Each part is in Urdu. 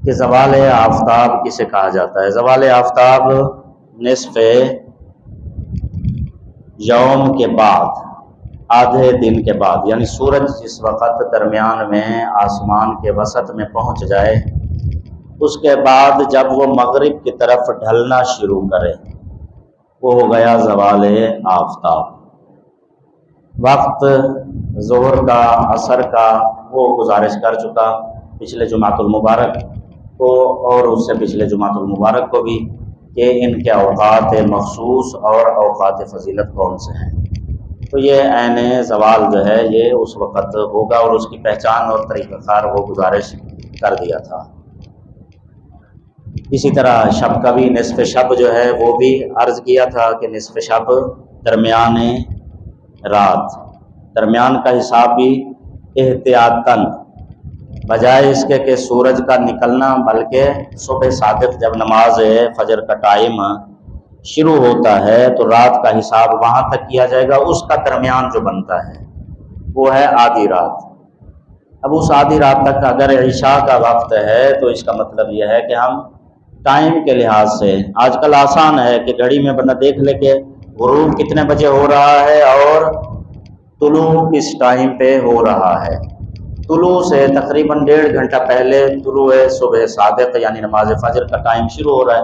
کہ زوال آفتاب کسے کہا جاتا ہے؟ زوال آفتاب نصف یوم کے بعد، آدھے دن کے بعد، یعنی سورج جس وقت درمیان میں آسمان کے وسط میں پہنچ جائے، اس کے بعد جب وہ مغرب کی طرف ڈھلنا شروع کرے، وہ ہو گیا زوال آفتاب۔ وقت ظہر کا، عصر کا وہ گزارش کر چکا پچھلے جمعۃ المبارک کو اور اس سے پچھلے جمعۃ المبارک کو بھی، کہ ان کے اوقات مخصوص اور اوقات فضیلت کون سے ہیں۔ تو یہ عین زوال جو ہے یہ اس وقت ہوگا، اور اس کی پہچان اور طریقہ کار وہ گزارش کر دیا تھا۔ اسی طرح شب کا بھی، نصف شب جو ہے وہ بھی عرض کیا تھا کہ نصف شب درمیان رات، درمیان کا حساب بھی احتیاطاً، بجائے اس کے کہ سورج کا نکلنا، بلکہ صبح صادق جب نماز فجر کا ٹائم شروع ہوتا ہے تو رات کا حساب وہاں تک کیا جائے گا، اس کا درمیان جو بنتا ہے وہ ہے آدھی رات۔ اب اس آدھی رات تک اگر عشاء کا وقت ہے تو اس کا مطلب یہ ہے کہ ہم ٹائم کے لحاظ سے، آج کل آسان ہے کہ گھڑی میں بندہ دیکھ لے کہ غروب کتنے بجے ہو رہا ہے اور طلوع کس ٹائم پہ ہو رہا ہے۔ طلوع سے تقریباً 1.5 گھنٹہ پہلے طلوع صبح صادق یعنی نماز فجر کا ٹائم شروع ہو رہا ہے،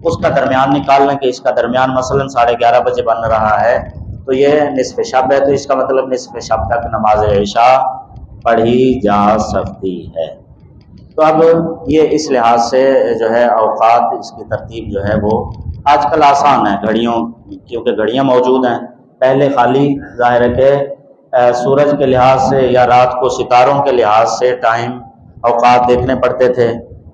اس کا درمیان نکالنا کہ اس کا درمیان مثلاً 11:30 بجے بن رہا ہے تو یہ نصف شب ہے، تو اس کا مطلب نصف شب تک نماز عشاء پڑھی جا سکتی ہے۔ تو اب یہ اس لحاظ سے جو ہے اوقات، اس کی ترتیب جو ہے وہ آج کل آسان ہے گھڑیوں، کیونکہ گھڑیاں موجود ہیں۔ پہلے خالی ظاہر ہے کہ سورج کے لحاظ سے یا رات کو ستاروں کے لحاظ سے ٹائم، اوقات دیکھنے پڑتے تھے،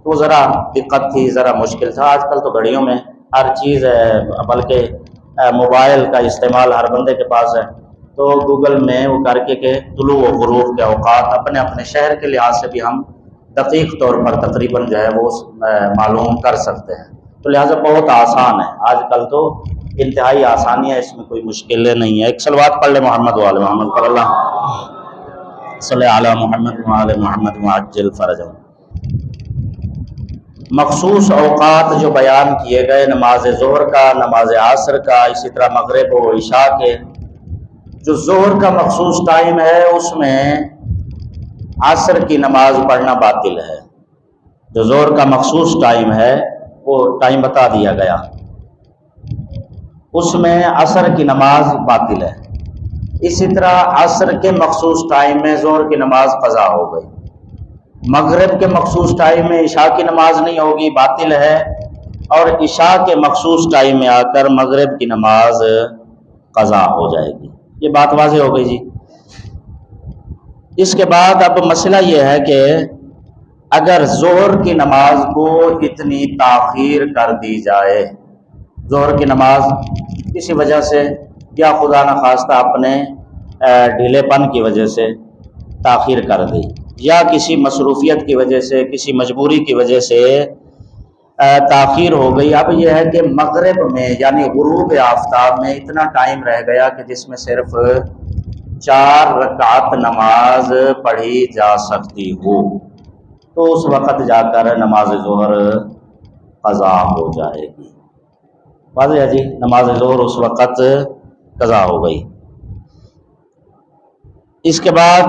تو ذرا دقت تھی، ذرا مشکل تھا۔ آج کل تو گھڑیوں میں ہر چیز ہے، بلکہ موبائل کا استعمال ہر بندے کے پاس ہے، تو گوگل میں وہ کر کے کہ طلوع و غروب کے اوقات اپنے اپنے شہر کے لحاظ سے بھی ہم دقیق طور پر تقریباً جو ہے وہ معلوم کر سکتے ہیں، تو لہٰذا بہت آسان ہے آج کل، تو انتہائی آسانی ہے، اس میں کوئی مشکل نہیں ہے۔ ایک صلوات پڑھ لے محمد وآل محمد، صلی اللہ صلی علی محمد وآل محمد وعجل فرجهم۔ مخصوص اوقات جو بیان کیے گئے، نماز ظہر کا، نماز عصر کا، اسی طرح مغرب و عشاء کے، جو ظہر کا مخصوص ٹائم ہے اس میں عصر کی نماز پڑھنا باطل ہے۔ جو ظہر کا مخصوص ٹائم ہے وہ ٹائم بتا دیا گیا، اس میں عصر کی نماز باطل ہے۔ اسی طرح عصر کے مخصوص ٹائم میں ظہر کی نماز قضا ہو گئی، مغرب کے مخصوص ٹائم میں عشاء کی نماز نہیں ہوگی، باطل ہے، اور عشاء کے مخصوص ٹائم میں آ کر مغرب کی نماز قضا ہو جائے گی۔ یہ بات واضح ہو گئی جی۔ اس کے بعد اب مسئلہ یہ ہے کہ اگر ظہر کی نماز کو اتنی تاخیر کر دی جائے، ظہر کی نماز کسی وجہ سے یا خدا نخواستہ اپنے ڈھیلے پن کی وجہ سے تاخیر کر دی، یا کسی مصروفیت کی وجہ سے، کسی مجبوری کی وجہ سے تاخیر ہو گئی، اب یہ ہے کہ مغرب میں یعنی غروب آفتاب میں اتنا ٹائم رہ گیا کہ جس میں صرف 4 رکعت نماز پڑھی جا سکتی ہو، تو اس وقت جا کر نماز ظہر قضا ہو جائے گی۔ واضح ہے جی، نماز ظہر اس وقت قضا ہو گئی۔ اس کے بعد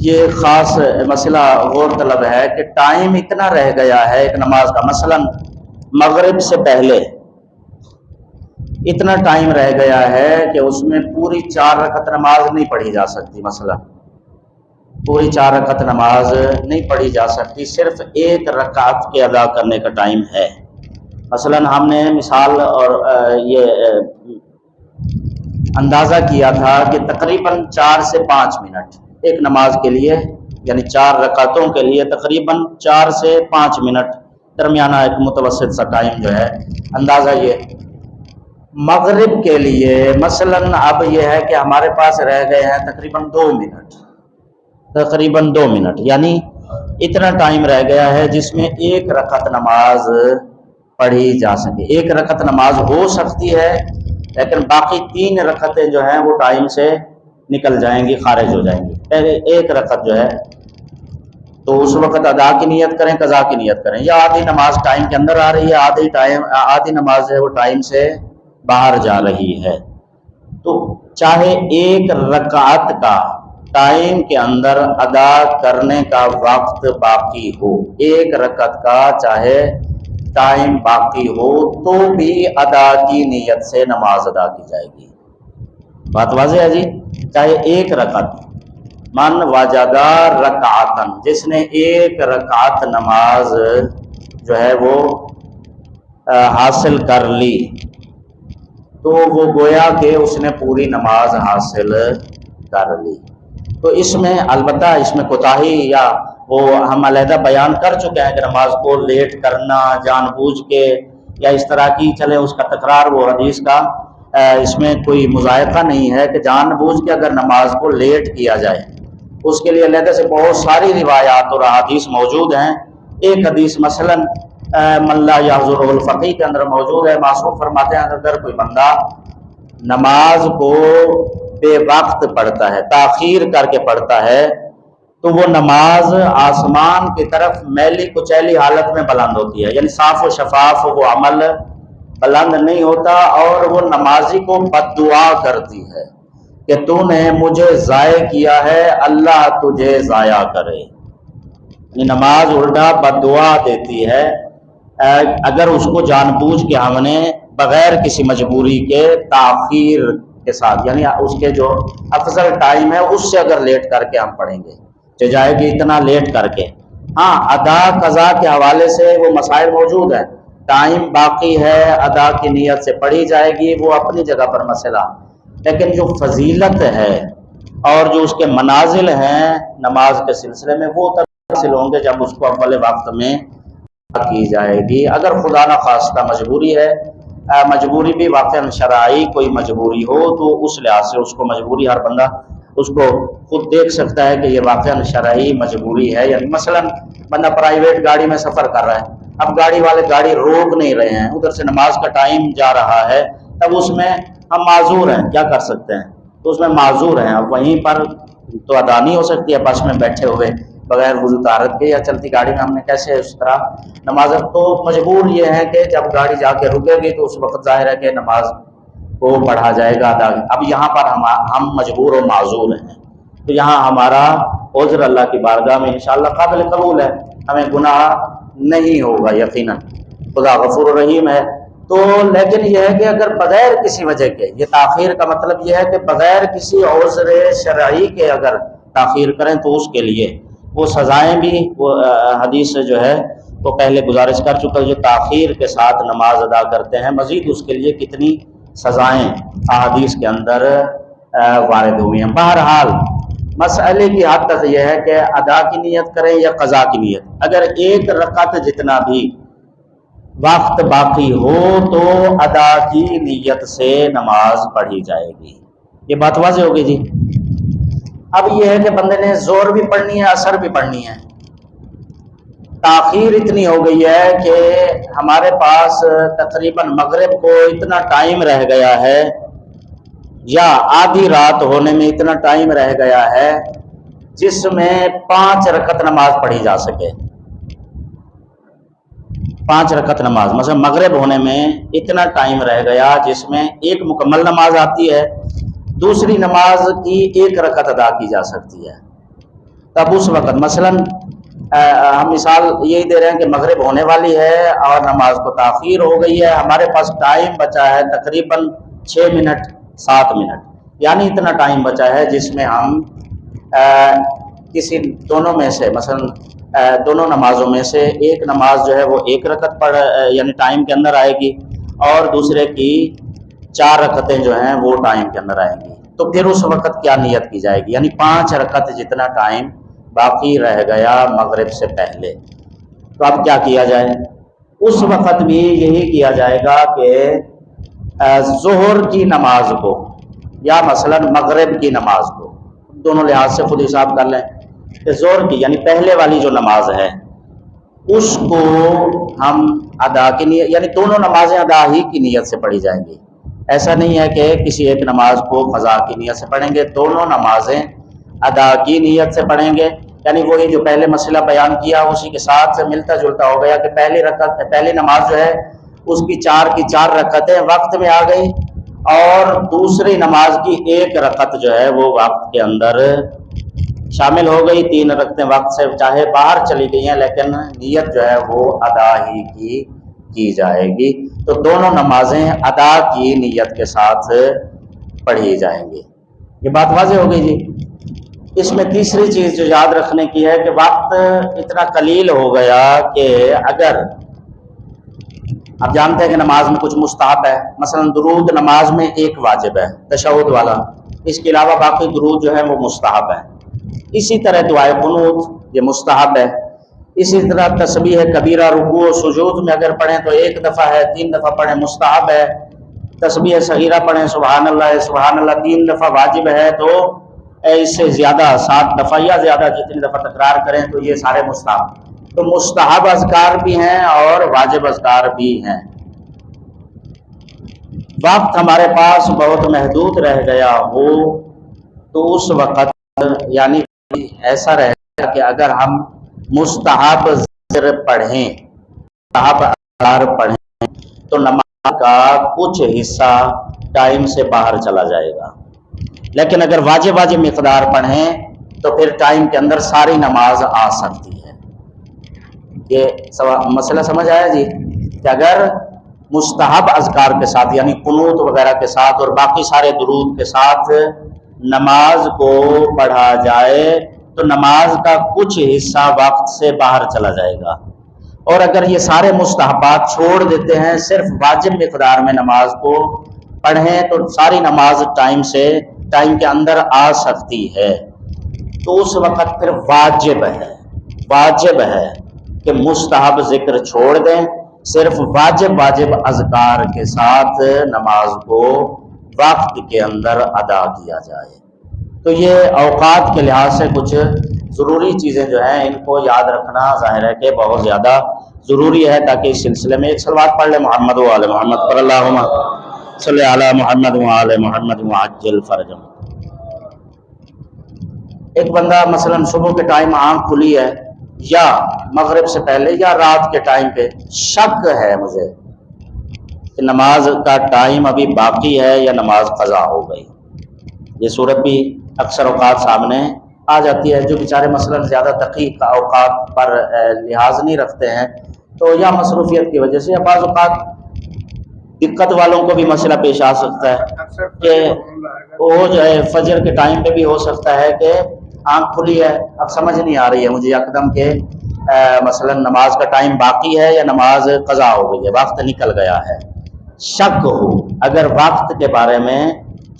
یہ خاص مسئلہ غور طلب ہے کہ ٹائم اتنا رہ گیا ہے ایک نماز کا، مثلا مغرب سے پہلے اتنا ٹائم رہ گیا ہے کہ اس میں پوری 4 رکعت نماز نہیں پڑھی جا سکتی، مثلا پوری 4 رکعت نماز نہیں پڑھی جا سکتی، صرف 1 رکعت کے ادا کرنے کا ٹائم ہے۔ مثلا ہم نے مثال اور یہ اندازہ کیا تھا کہ تقریباً 4 سے 5 منٹ ایک نماز کے لیے، یعنی 4 رکعتوں کے لیے تقریباً 4 سے 5 منٹ درمیانہ ایک متوسط سا ٹائم جو ہے، اندازہ یہ مغرب کے لیے مثلاً اب یہ ہے کہ ہمارے پاس رہ گئے ہیں تقریباً 2 منٹ، یعنی اتنا ٹائم رہ گیا ہے جس میں 1 رکعت نماز پڑھی جا سکے۔ 1 رکعت نماز ہو سکتی ہے، لیکن باقی 3 رکعتیں جو ہیں وہ ٹائم سے نکل جائیں گی، خارج ہو جائیں گی۔ پہلے 1 رکعت جو ہے تو اس وقت ادا کی نیت کریں قضا کی نیت کریں، یا آدھی نماز ٹائم کے اندر آ رہی ہے، آدھی نماز ہے وہ ٹائم سے باہر جا رہی ہے، تو چاہے ایک رکعت کا ٹائم کے اندر ادا کرنے کا وقت باقی ہو، ایک رکعت کا چاہے ٹائم باقی ہو تو بھی ادا کی نیت سے نماز ادا کی جائے گی۔ بات واضح ہے جی؟ چاہے ایک رکعت، من وجدہ رکعتن، جس نے ایک رکعت نماز جو ہے وہ حاصل کر لی تو وہ گویا کہ اس نے پوری نماز حاصل کر لی۔ تو اس میں البتہ اس میں کوتاہی یا وہ ہم علیحدہ بیان کر چکے ہیں کہ نماز کو لیٹ کرنا جان بوجھ کے یا اس طرح کی، چلے اس کا تکرار وہ حدیث کا اس میں کوئی مذائقہ نہیں ہے کہ جان بوجھ کے اگر نماز کو لیٹ کیا جائے، اس کے لیے علیحدہ سے بہت ساری روایات اور احادیث موجود ہیں۔ ایک حدیث مثلاً من لا یحضرہ الفقیہ کے اندر موجود ہے، معصوم فرماتے ہیں اگر کوئی بندہ نماز کو بے وقت پڑھتا ہے، تاخیر کر کے پڑھتا ہے، تو وہ نماز آسمان کی طرف میلی کچیلی حالت میں بلند ہوتی ہے، یعنی صاف و شفاف وہ عمل بلند نہیں ہوتا، اور وہ نمازی کو بد دعا کرتی ہے کہ تو نے مجھے ضائع کیا ہے، اللہ تجھے ضائع کرے۔ یعنی نماز الٹا بد دعا دیتی ہے اگر اس کو جان بوجھ کے ہم نے بغیر کسی مجبوری کے تاخیر کے ساتھ، یعنی اس کے جو افضل ٹائم ہے اس سے اگر لیٹ کر کے ہم پڑھیں گے تو جائے گی اتنا لیٹ کر کے۔ ہاں ادا قضا کے حوالے سے وہ مسائل موجود ہیں، ٹائم باقی ہے، ادا کی نیت سے پڑھی جائے گی، وہ اپنی جگہ پر مسئلہ، لیکن جو فضیلت ہے اور جو اس کے منازل ہیں نماز کے سلسلے میں وہ تب حاصل ہوں گے جب اس کو اول وقت میں کی جائے گی۔ اگر خدا نہ خواستہ مجبوری ہے، مجبوری بھی واقعا شرعی کوئی مجبوری ہو تو اس لحاظ سے اس کو مجبوری ہر بندہ اس کو خود دیکھ سکتا ہے کہ یہ واقعا شرعی مجبوری ہے۔ یعنی مثلا بندہ پرائیویٹ گاڑی میں سفر کر رہا ہے، اب گاڑی والے گاڑی روک نہیں رہے ہیں، ادھر سے نماز کا ٹائم جا رہا ہے، تب اس میں ہم معذور ہیں، کیا کر سکتے ہیں؟ تو اس میں معذور ہیں، اب وہیں پر تو ادا نہیں ہو سکتی ہے بس میں بیٹھے ہوئے بغیر وضو طہارت کے، یا چلتی گاڑی میں ہم نے کیسے اس طرح نماز، تو مجبور یہ ہے کہ جب گاڑی جا کے رکے گی تو اس وقت ظاہر ہے کہ نماز کو پڑھا جائے گا ادا۔ اب یہاں پر ہم مجبور و معذور ہیں، تو یہاں ہمارا عذر اللہ کی بارگاہ میں انشاءاللہ قابل قبول ہے، ہمیں گناہ نہیں ہوگا یقیناً، خدا غفور رحیم ہے۔ تو لیکن یہ ہے کہ اگر بغیر کسی وجہ کے، یہ تاخیر کا مطلب یہ ہے کہ بغیر کسی عذر شرعی کے اگر تاخیر کریں تو اس کے لیے وہ سزائیں بھی، وہ حدیث جو ہے وہ پہلے گزارش کر چکا، جو تاخیر کے ساتھ نماز ادا کرتے ہیں مزید اس کے لیے کتنی سزائیں احادیث کے اندر وارد ہوئی ہیں۔ بہرحال مسئلے کی حد تک یہ ہے کہ ادا کی نیت کریں یا قضا کی نیت، اگر ایک رکعت جتنا بھی وقت باقی ہو تو ادا کی نیت سے نماز پڑھی جائے گی۔ یہ بات واضح ہوگی جی؟ اب یہ ہے کہ بندے نے زور بھی پڑھنی ہے، اثر بھی پڑھنی ہے، تاخیر اتنی ہو گئی ہے کہ ہمارے پاس تقریباً مغرب کو اتنا ٹائم رہ گیا ہے، یا آدھی رات ہونے میں اتنا ٹائم رہ گیا ہے جس میں 5 رکعت نماز پڑھی جا سکے۔ 5 رکعت نماز، مثلا مغرب ہونے میں اتنا ٹائم رہ گیا جس میں ایک مکمل نماز آتی ہے، دوسری نماز کی 1 رکعت ادا کی جا سکتی ہے، تب اس وقت مثلا ہم مثال یہی دے رہے ہیں کہ مغرب ہونے والی ہے اور نماز کو تاخیر ہو گئی ہے، ہمارے پاس ٹائم بچا ہے تقریباً 6 منٹ 7 منٹ، یعنی اتنا ٹائم بچا ہے جس میں ہم کسی دونوں میں سے، مثلا دونوں نمازوں میں سے ایک نماز جو ہے وہ 1 رکعت یعنی ٹائم کے اندر آئے گی، اور دوسرے کی 4 رکعتیں جو ہیں وہ ٹائم کے اندر آئیں گی، تو پھر اس وقت کیا نیت کی جائے گی؟ یعنی 5 رکعت جتنا ٹائم باقی رہ گیا مغرب سے پہلے، تو اب کیا کیا جائے؟ اس وقت بھی یہی کیا جائے گا کہ ظہر کی نماز کو یا مثلا مغرب کی نماز کو، دونوں لحاظ سے خود حساب کر لیں کہ ظہر کی یعنی پہلے والی جو نماز ہے اس کو ہم ادا کی نیت، یعنی دونوں نمازیں ادا ہی کی نیت سے پڑھی جائیں گی، ایسا نہیں ہے کہ کسی ایک نماز کو قضا کی نیت سے پڑھیں گے، دونوں نمازیں ادا کی نیت سے پڑھیں گے، یعنی وہی جو پہلے مسئلہ بیان کیا اسی کے ساتھ سے ملتا جلتا ہو گیا کہ پہلی نماز جو ہے اس کی 4 کی 4 رکعتیں وقت میں آ گئی، اور دوسری نماز کی 1 رکعت جو ہے وہ وقت کے اندر شامل ہو گئی۔ 3 رکعتیں وقت سے چاہے باہر چلی گئی ہیں لیکن نیت جو ہے وہ ادا ہی کی جائے گی۔ تو دونوں نمازیں ادا کی نیت کے ساتھ پڑھی جائیں گی۔ یہ بات واضح ہو گئی جی۔ اس میں تیسری چیز جو یاد رکھنے کی ہے کہ وقت اتنا قلیل ہو گیا کہ اگر آپ جانتے ہیں کہ نماز میں کچھ مستحب ہے، مثلا درود نماز میں 1 واجب ہے تشہد والا، اس کے علاوہ باقی درود جو ہے وہ مستحب ہے۔ اسی طرح دعائے قنوت یہ مستحب ہے، اسی طرح تسبیح کبیرہ رکوع و سجود میں اگر پڑھیں تو 1 دفعہ ہے، 3 دفعہ پڑھیں مستحب ہے۔ تسبیح صغیرہ پڑھیں سبحان اللہ 3 دفعہ واجب ہے، تو اس سے زیادہ 7 دفعہ یا زیادہ جتنی دفعہ تکرار کریں تو یہ سارے مستحب، تو مستحب اذکار بھی ہیں اور واجب اذکار بھی ہیں۔ وقت ہمارے پاس بہت محدود رہ گیا ہو تو اس وقت یعنی ایسا رہے گا کہ اگر ہم مستحب ذکر پڑھیں، مستحب اذکار پڑھیں تو نماز کا کچھ حصہ ٹائم سے باہر چلا جائے گا، لیکن اگر واجب مقدار پڑھیں تو پھر ٹائم کے اندر ساری نماز آ سکتی ہے۔ یہ مسئلہ سمجھ آیا جی کہ اگر مستحب اذکار کے ساتھ یعنی قنوت وغیرہ کے ساتھ اور باقی سارے درود کے ساتھ نماز کو پڑھا جائے تو نماز کا کچھ حصہ وقت سے باہر چلا جائے گا، اور اگر یہ سارے مستحبات چھوڑ دیتے ہیں صرف واجب مقدار میں نماز کو پڑھیں تو ساری نماز ٹائم کے اندر آ سکتی ہے۔ تو اس وقت پھر واجب ہے کہ مستحب ذکر چھوڑ دیں، صرف واجب اذکار کے ساتھ نماز کو وقت کے اندر ادا کیا جائے۔ تو یہ اوقات کے لحاظ سے کچھ ضروری چیزیں جو ہیں ان کو یاد رکھنا ظاہر ہے کہ بہت زیادہ ضروری ہے، تاکہ اس سلسلے میں ایک صلوات پڑھ لیں محمد و آل محمد پر اللہم صلی علی محمد و آل محمد وعجل فرجہم۔ ایک بندہ مثلا صبح کے ٹائم آنکھ کھلی ہے یا مغرب سے پہلے یا رات کے ٹائم پہ شک ہے مجھے کہ نماز کا ٹائم ابھی باقی ہے یا نماز قضا ہو گئی، یہ صورت بھی اکثر اوقات سامنے آ جاتی ہے۔ جو بیچارے مثلا زیادہ دقیق اوقات پر لحاظ نہیں رکھتے ہیں تو یا مصروفیت کی وجہ سے یا بعض اوقات دقت والوں کو بھی مسئلہ پیش آ سکتا ہے کہ وہ جو ہے فجر کے ٹائم پہ بھی ہو سکتا ہے کہ آنکھ کھلی ہے، اب سمجھ نہیں آ رہی ہے مجھے یکدم کہ مثلا نماز کا ٹائم باقی ہے یا نماز قضا ہو گئی ہے، وقت نکل گیا ہے۔ شک ہو، اگر وقت کے بارے میں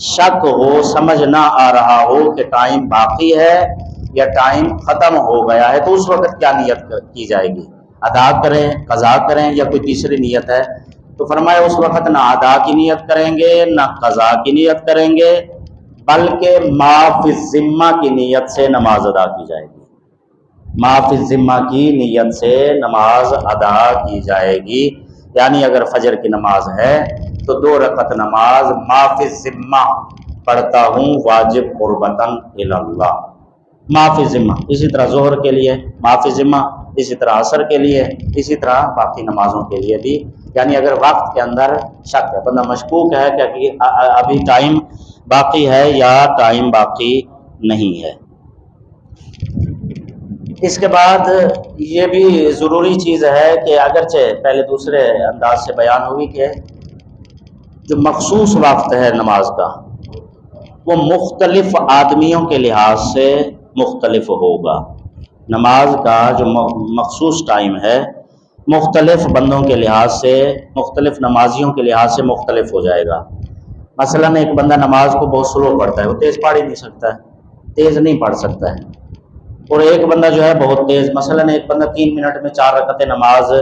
شک ہو، سمجھ نہ آ رہا ہو کہ ٹائم باقی ہے یا ٹائم ختم ہو گیا ہے، تو اس وقت کیا نیت کی جائے گی؟ ادا کریں، قضا کریں یا کوئی تیسری نیت ہے؟ تو فرمایا اس وقت نہ ادا کی نیت کریں گے نہ قضا کی نیت کریں گے، بلکہ ما فی الذمہ کی نیت سے نماز ادا کی جائے گی۔ ما فی الذمہ کی نیت سے نماز ادا کی جائے گی، یعنی اگر فجر کی نماز ہے تو 2 رکعت نماز ما فی الذمہ پڑھتا ہوں واجب قربتاً الی اللہ، ما فی الذمہ۔ اسی طرح ظہر کے لیے ما فی الذمہ، اسی طرح عصر کے لیے، اسی طرح باقی نمازوں کے لیے بھی، یعنی اگر وقت کے اندر شک ہے، بندہ مشکوک ہے کہ ابھی ٹائم باقی ہے یا ٹائم باقی نہیں ہے۔ اس کے بعد یہ بھی ضروری چیز ہے کہ اگرچہ پہلے دوسرے انداز سے بیان ہوئی کہ جو مخصوص وقت ہے نماز کا وہ مختلف آدمیوں کے لحاظ سے مختلف ہوگا، نماز کا جو مخصوص ٹائم ہے مختلف بندوں کے لحاظ سے، مختلف نمازیوں کے لحاظ سے مختلف ہو جائے گا۔ مثلا ایک بندہ نماز کو بہت سلو پڑھتا ہے، وہ تیز پڑھ ہی نہیں سکتا ہے، تیز نہیں پڑھ سکتا ہے، اور ایک بندہ جو ہے بہت تیز، مثلا ایک بندہ 3 منٹ میں 4 رکعتیں نماز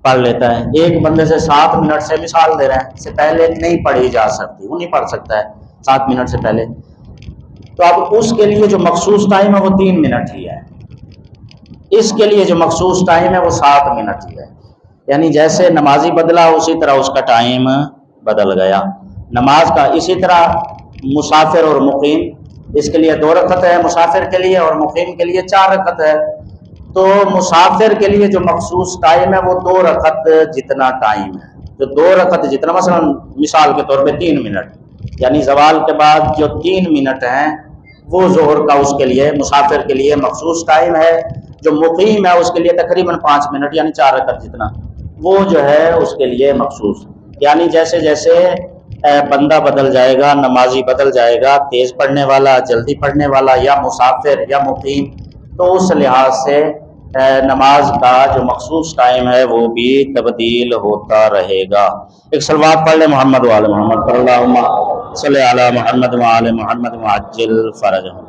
پڑھ لیتا ہے، ایک بندے سے 7 منٹ سے، مثال دے رہے ہیں، سے پہلے نہیں پڑھی جا سکتی، وہ نہیں پڑھ سکتا ہے 7 منٹ سے پہلے، تو اب اس کے لیے جو مخصوص ٹائم ہے وہ 3 منٹ ہی ہے، اس کے لیے جو مخصوص ٹائم ہے وہ 7 منٹ ہی ہے، یعنی جیسے نمازی بدلا اسی طرح اس کا ٹائم بدل گیا نماز کا۔ اسی طرح مسافر اور مقیم اس کے لیے 2 رکعت ہے مسافر کے لیے، اور مقیم کے لیے 4 رکعت ہے۔ تو مسافر کے لیے جو مخصوص ٹائم ہے وہ 2 رکعت جتنا ٹائم ہے، جو 2 رکعت جتنا، مثلا مثال کے طور پہ 3 منٹ، یعنی زوال کے بعد جو 3 منٹ ہیں وہ ظہر کا اس کے لیے مسافر کے لیے مخصوص ٹائم ہے۔ جو مقیم ہے اس کے لیے تقریباً 5 منٹ یعنی 4 رکعت جتنا، وہ جو ہے اس کے لیے مخصوص، یعنی جیسے جیسے بندہ بدل جائے گا، نمازی بدل جائے گا، تیز پڑھنے والا، جلدی پڑھنے والا، یا مسافر یا مقیم، تو اس لحاظ سے نماز کا جو مخصوص ٹائم ہے وہ بھی تبدیل ہوتا رہے گا۔ ایک صلوات پڑھ لیں محمد وعلی محمد، اللہم صلی علی محمد وعلی محمد وعجل فرجہم۔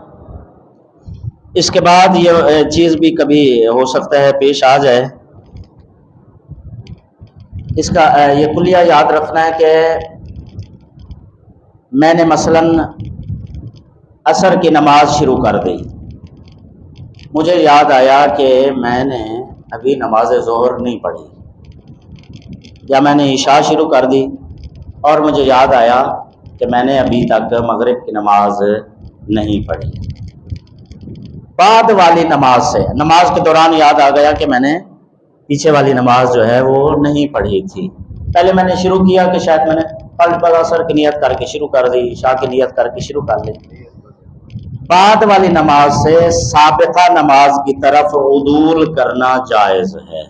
اس کے بعد یہ چیز بھی کبھی ہو سکتا ہے پیش آ جائے، اس کا یہ کلیہ یاد رکھنا ہے کہ میں نے مثلاً عصر کی نماز شروع کر دی، مجھے یاد آیا کہ میں نے ابھی نماز ظہر نہیں پڑھی، یا میں نے عشاء شروع کر دی اور مجھے یاد آیا کہ میں نے ابھی تک مغرب کی نماز نہیں پڑھی۔ بعد والی نماز سے، نماز کے دوران یاد آ گیا کہ میں نے پیچھے والی نماز جو ہے وہ نہیں پڑھی تھی، پہلے میں نے شروع کیا کہ شاید میں نے پل عصر کی نیت کر کے شروع کر دی، عشاء کی نیت کر کے شروع کر لی، بعد والی نماز سے سابقہ نماز کی طرف عدول کرنا جائز ہے،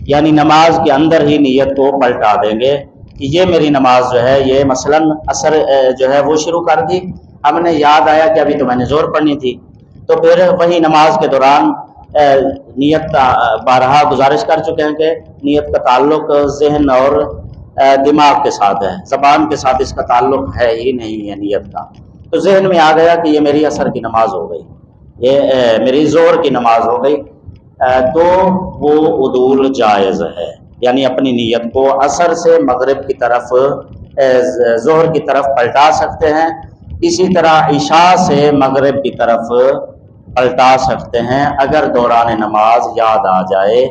یعنی نماز کے اندر ہی نیت کو پلٹا دیں گے کہ یہ میری نماز جو ہے، یہ مثلاً عصر جو ہے وہ شروع کر دی، اب نے یاد آیا کہ ابھی تو میں نے ظہر پڑھنی تھی، تو پھر وہی نماز کے دوران نیت بارہا گزارش کر چکے ہیں کہ نیت کا تعلق ذہن اور دماغ کے ساتھ ہے، زبان کے ساتھ اس کا تعلق ہے ہی نہیں ہے نیت کا، تو ذہن میں آ گیا کہ یہ میری عصر کی نماز ہو گئی، یہ میری ظہر کی نماز ہو گئی، تو وہ عدول جائز ہے، یعنی اپنی نیت کو عصر سے مغرب کی طرف، ظہر کی طرف پلٹا سکتے ہیں، اسی طرح عشاء سے مغرب کی طرف پلٹا سکتے ہیں اگر دوران نماز یاد آ جائے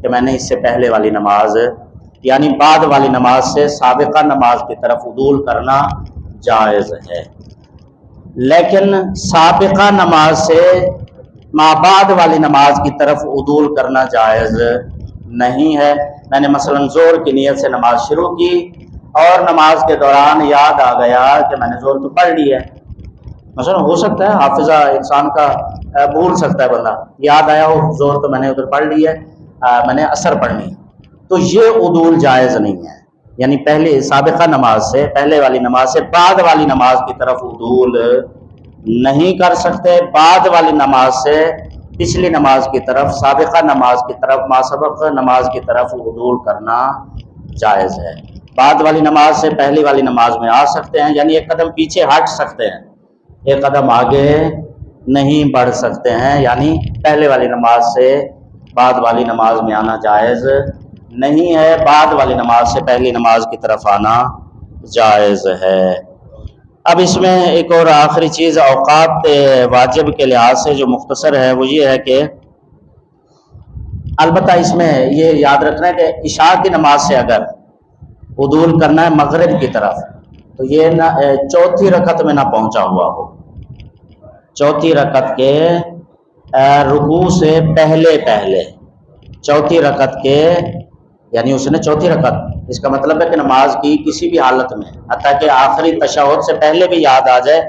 کہ میں نے اس سے پہلے والی نماز یعنی بعد والی نماز سے سابقہ نماز کی طرف عدول کرنا جائز ہے، لیکن سابقہ نماز سے ما بعد والی نماز کی طرف عدول کرنا جائز نہیں ہے۔ میں نے مثلاً ظہر کی نیت سے نماز شروع کی اور نماز کے دوران یاد آ گیا کہ میں نے ظہر تو پڑھ لی ہے، مثلا ہو سکتا ہے حافظہ انسان کا بھول سکتا ہے بندہ، یاد آیا ہو ظہر تو میں نے ادھر پڑھ لی ہے، میں نے عصر پڑھنی ہے، تو یہ عدول جائز نہیں ہے، یعنی پہلے سابقہ نماز سے، پہلے والی نماز سے بعد والی نماز کی طرف عدول نہیں کر سکتے، بعد والی نماز سے پچھلی نماز کی طرف، سابقہ نماز کی طرف، ما سبق نماز کی طرف عدول کرنا جائز ہے، بعد والی نماز سے پہلی والی نماز میں آ سکتے ہیں، یعنی ایک قدم پیچھے ہٹ سکتے ہیں، ایک قدم آگے نہیں بڑھ سکتے ہیں، یعنی پہلے والی نماز سے بعد والی نماز میں آنا جائز نہیں ہے، بعد والی نماز سے پہلی نماز کی طرف آنا جائز ہے۔ اب اس میں ایک اور آخری چیز اوقات واجب کے لحاظ سے جو مختصر ہے وہ یہ ہے کہ البتہ اس میں یہ یاد رکھنا ہے کہ عشاء کی نماز سے اگر عدول کرنا ہے مغرب کی طرف تو یہ نہ چوتھی رکعت میں نہ پہنچا ہوا ہو، چوتھی رکعت کے رکوع سے پہلے چوتھی رکعت کے، یعنی اس نے چوتھی رکعت، اس کا مطلب ہے کہ نماز کی کسی بھی حالت میں حتیٰ کہ آخری تشہد سے پہلے بھی یاد آ جائے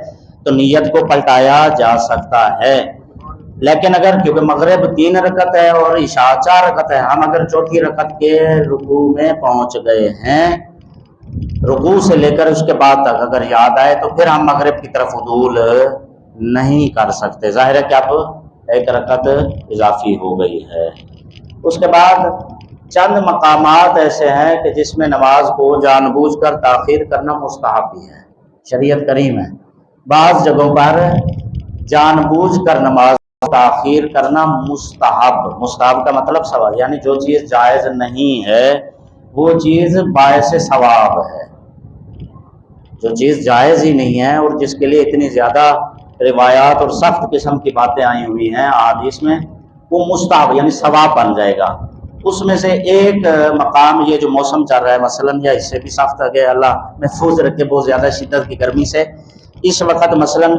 تو نیت کو پلٹایا جا سکتا ہے، لیکن اگر کیونکہ مغرب 3 رکعت ہے اور عشاء 4 رکعت ہے، ہم اگر چوتھی رکعت کے رکوع میں پہنچ گئے ہیں، رکوع سے لے کر اس کے بعد تک اگر یاد آئے تو پھر ہم مغرب کی طرف عدول نہیں کر سکتے، ظاہر ہے کہ اب 1 رکعت اضافی ہو گئی ہے۔ اس کے بعد چند مقامات ایسے ہیں کہ جس میں نماز کو جان بوجھ کر تاخیر کرنا مستحب بھی ہے، شریعت کریم ہے، بعض جگہوں پر جان بوجھ کر نماز تاخیر کرنا مستحب کا مطلب ثواب، یعنی جو چیز جائز نہیں ہے وہ چیز باعث ثواب ہے، جو چیز جائز ہی نہیں ہے اور جس کے لیے اتنی زیادہ روایات اور سخت قسم کی باتیں آئی ہوئی ہیں احادیث میں، وہ مستحب یعنی ثواب بن جائے گا۔ اس میں سے ایک مقام یہ جو موسم چل رہا ہے مثلاً، یا اس سے بھی سخت ہے کہ اللہ محفوظ رکھے بہت زیادہ شدت کی گرمی سے، اس وقت مثلاً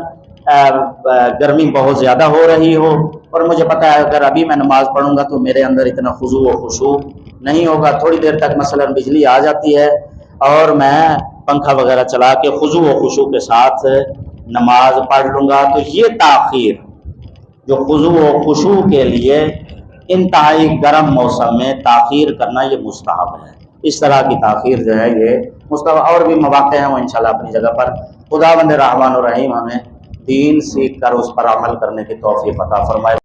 گرمی بہت زیادہ ہو رہی ہو اور مجھے پتہ ہے اگر ابھی میں نماز پڑھوں گا تو میرے اندر اتنا خضوع و خشوع نہیں ہوگا، تھوڑی دیر تک مثلا بجلی آ جاتی ہے اور میں پنکھا وغیرہ چلا کے خضوع و خشوع کے ساتھ نماز پڑھ لوں گا، تو یہ تاخیر جو خضوع و خشوع کے لیے انتہائی گرم موسم میں تاخیر کرنا یہ مستحب ہے۔ اس طرح کی تاخیر جو ہے یہ مستحب، اور بھی مواقع ہیں وہ انشاءاللہ اپنی جگہ پر۔ خداوند رحمان الرحیم ہمیں دین سیکھ کر اس پر عمل کرنے کی توفیق عطا فرمائے۔